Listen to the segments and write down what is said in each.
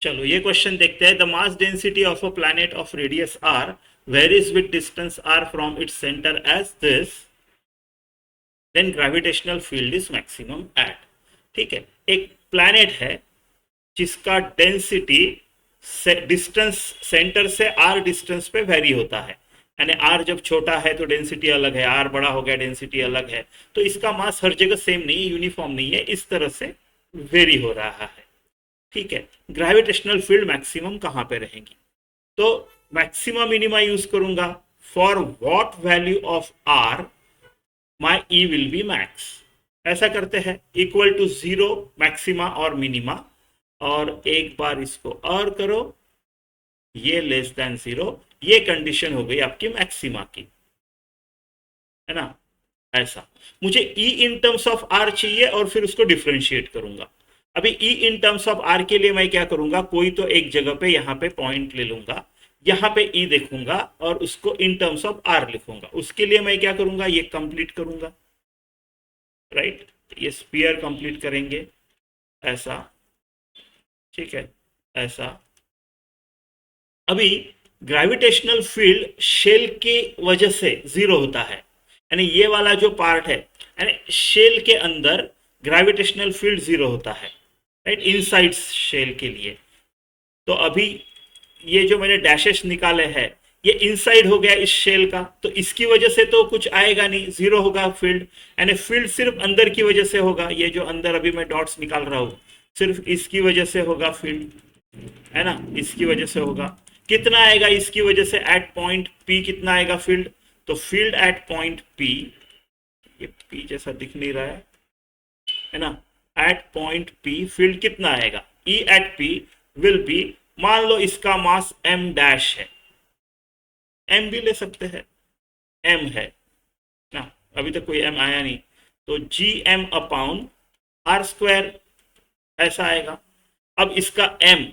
चलो ये क्वेश्चन देखते हैं। The mass density of a planet of radius R varies with distance R from its centre as this, then gravitational field is maximum at. ठीक है, एक planet है जिसका डेंसिटी डिस्टेंस सेंटर से आर डिस्टेंस पे vary होता है। यानी आर जब छोटा है तो डेंसिटी अलग है, आर बड़ा हो गया डेंसिटी अलग है। तो इसका मास हर जगह सेम नहीं है, यूनिफॉर्म नहीं है, इस तरह से वेरी हो रहा है। ठीक है, ग्रेविटेशनल फील्ड मैक्सिमम कहाँ पे रहेंगी? तो मैक्सिमम मिनिमा यूज करूंगा। For what value of R my E will be max. ऐसा करते हैं, इक्वल टू जीरो मैक्सिमा और मिनिमा, और एक बार इसको और करो, ये लेस देन जीरो। ये कंडीशन हो गई आपकी मैक्सिमा की, है ना। ऐसा मुझे E in terms of R चाहिए और फिर उसको डिफ्रेंशिएट करूंगा। अभी E in terms of R के लिए मैं क्या करूंगा, कोई तो एक जगह पे यहाँ पे पॉइंट ले लूंगा, यहाँ पे ई देखूंगा और उसको इन टर्म्स ऑफ आर लिखूंगा। उसके लिए मैं क्या करूंगा, ये कंप्लीट करूंगा, राइट। ये स्पीयर कंप्लीट करेंगे, ऐसा। ठीक है, ऐसा। अभी ग्रेविटेशनल फील्ड शेल की वजह से जीरो होता है, यानी ये वाला जो पार्ट है, यानी शेल के अंदर ग्रेविटेशनल फील्ड जीरो होता है, राइट, इनसाइड शेल के लिए। तो अभी ये जो मैंने डैशेस निकाले हैं, ये इनसाइड हो गया इस शेल का, तो इसकी वजह से तो कुछ आएगा नहीं, जीरो होगा फील्ड। यानी फील्ड सिर्फ अंदर की वजह से होगा, ये जो अंदर अभी मैं डॉट्स निकाल रहा हूं, सिर्फ इसकी वजह से होगा फील्ड, है ना, इसकी वजह से होगा। कितना आएगा इसकी वजह से? एट पॉइंट पी कितना आएगा फील्ड? तो फील्ड एट पॉइंट पी, ये पी जैसा दिख नहीं रहा है ना, एट पॉइंट पी फील्ड कितना आएगा? ई एट पी विल बी, मान लो इसका मास एम डैश है, एम भी ले सकते हैं, एम है ना, अभी तक कोई एम आया नहीं, तो G M upon R square, ऐसा आएगा। अब इसका एम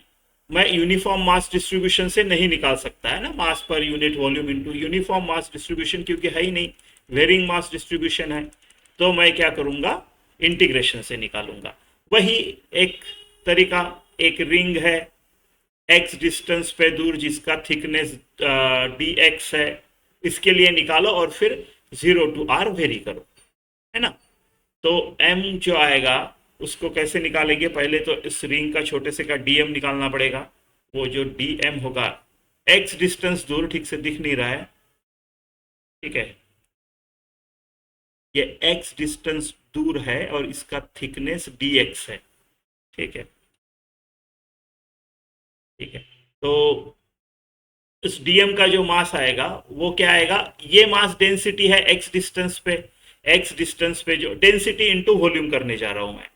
मैं यूनिफॉर्म मास डिस्ट्रीब्यूशन से नहीं निकाल सकता, है ना, मास पर unit volume into uniform mass distribution, क्योंकि है ही नहीं, वेरिंग मास डिस्ट्रीब्यूशन है। तो मैं क्या करूंगा, इंटीग्रेशन से निकालूंगा। वही एक तरीका, एक रिंग है एक्स डिस्टेंस पे दूर जिसका थिकनेस डी एक्स है, इसके लिए निकालो और फिर 0 to r वेरी करो, है ना। तो m जो आएगा उसको कैसे निकालेंगे, पहले तो इस रिंग का छोटे से का dm निकालना पड़ेगा। वो जो dm होगा, x डिस्टेंस दूर, ठीक से दिख नहीं रहा है, ठीक है, ये x डिस्टेंस दूर है और इसका थिकनेस dx है, ठीक है, ठीक है। तो इस डीएम का जो मास आएगा वो क्या आएगा, ये मास डेंसिटी है एक्स डिस्टेंस पे, एक्स डिस्टेंस पे जो डेंसिटी इनटू वॉल्यूम करने जा रहा हूं मैं,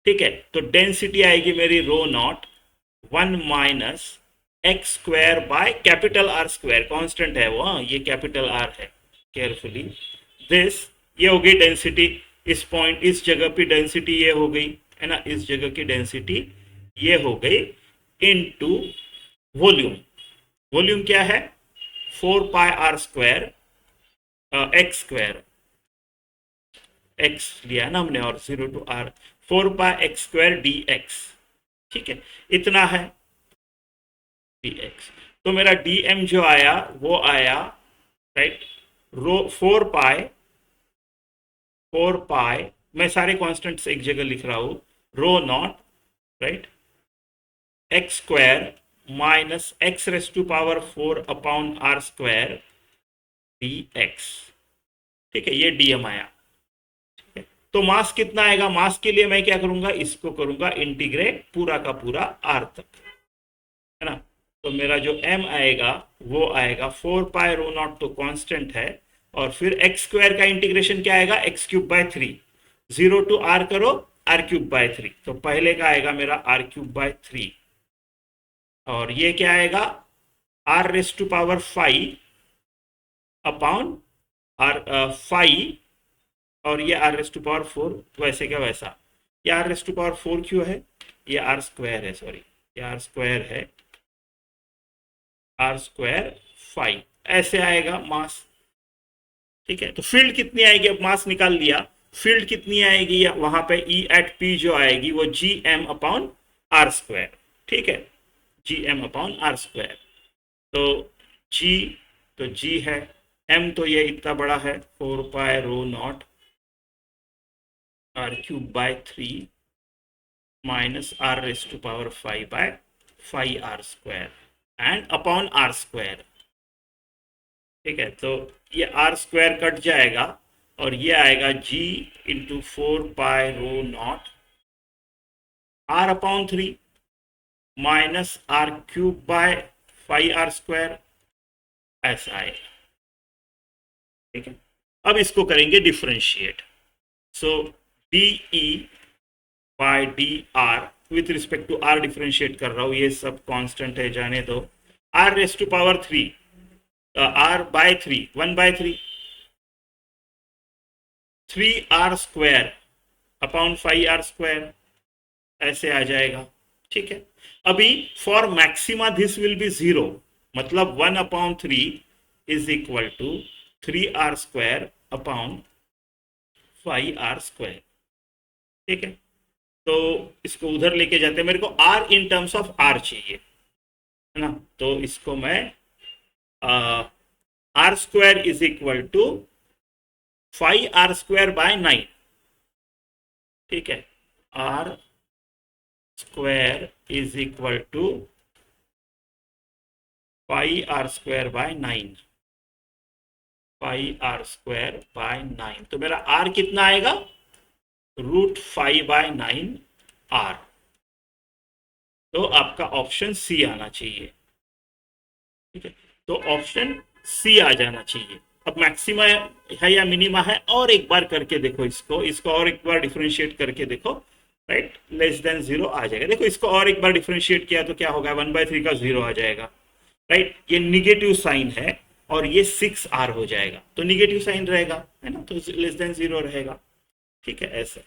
ठीक है। तो डेंसिटी आएगी मेरी rho nought 1 - x square by capital R square, constant है वो, हाँ, ये कैपिटल आर है, केयरफुली दिस। ये हो गई डेंसिटी, इस पॉइंट, इस जगह की डेंसिटी ये हो गई, है ना, इस जगह की डेंसिटी ये हो गई, इनटू वॉल्यूम। वॉल्यूम क्या है, 4πr² एक्स स्क्वायर, एक्स लिया ना हमने, और 0 to r, 4πx² dx, ठीक है, इतना है dx। तो मेरा dm जो आया वो आया, राइट, रो 4π, मैं सारे कॉन्स्टेंट्स एक जगह लिख रहा हूं, rho nought, right, x square minus x⁴ upon r square dx, ठीक है, ये dm आया। ठीक है, तो मास कितना आएगा, मास के लिए मैं क्या करूंगा, इसको करूंगा इंटीग्रेट पूरा का पूरा r तक, है ना। तो मेरा जो m आएगा वो आएगा 4π रो नॉट, तो कांस्टेंट है, और फिर एक्स स्क्वायर का इंटीग्रेशन क्या आएगा, x³ 0 to r करो, r³ तो पहले का आएगा मेरा r³ और ये क्या आएगा, r⁵ अपॉन r⁵, और ये r⁴ वैसे का वैसा। ये r⁴ क्यों है, ये r स्क्वायर है, सॉरी, ये r स्क्वायर है, r²⁵ ऐसे आएगा मास, ठीक है। तो फील्ड कितनी आएगी, अब मास निकाल लिया, फील्ड कितनी आएगी वहां पे, ई एट पी जो आएगी वो G M upon R square, ठीक है। G M upon R square. तो जी, तो जी है, एम तो ये इतना बड़ा है 4 pi rho nought R cube by 3 minus R raise to power 5 by 5 R square and upon R square. ठीक है, तो ये आर स्क्वायर कट जाएगा और ये आएगा G into 4 pi rho nought R upon 3 minus R cube by 5 R square, ऐसा आएगा। ठीक है, अब इसको करेंगे differentiate. So d E by d R with respect to R differentiate कर रहा हूं, ये सब कांस्टेंट है जाने दो। R raise to power 3 R by 3 1 by 3 3 R square upon 5 R square, ऐसे आ जाएगा। ठीक है, अभी for maxima this will be 0, मतलब 1 upon 3 is equal to 3 R square upon 5 R square. ठीक है, तो इसको उधर लेके जाते हैं, मेरे को R in terms of R चाहिए, है ना। तो इसको मैं R square is equal to 5 R square by 9। ठीक है, R square is equal to 5 R square by 9, 5 R square by 9। तो मेरा आर कितना आएगा, √5/9 आर। तो आपका ऑप्शन सी आना चाहिए। ठीक है, तो ऑप्शन सी आ जाना चाहिए। अब मैक्सिमा है या मिनिमा है, और एक बार करके देखो, इसको और एक बार डिफरेंशिएट करके देखो, राइट। लेस देन 0 आ जाएगा। देखो इसको और एक बार डिफरेंशिएट किया तो क्या होगा, 1/3 का 0 आ जाएगा, राइट। ये निगेटिव साइन है और ये 6 आर हो जाएगा, तो निगेटिव साइन रहेगा, है ना, तो लेस देन 0 रहेगा। ठीक है, ऐसा।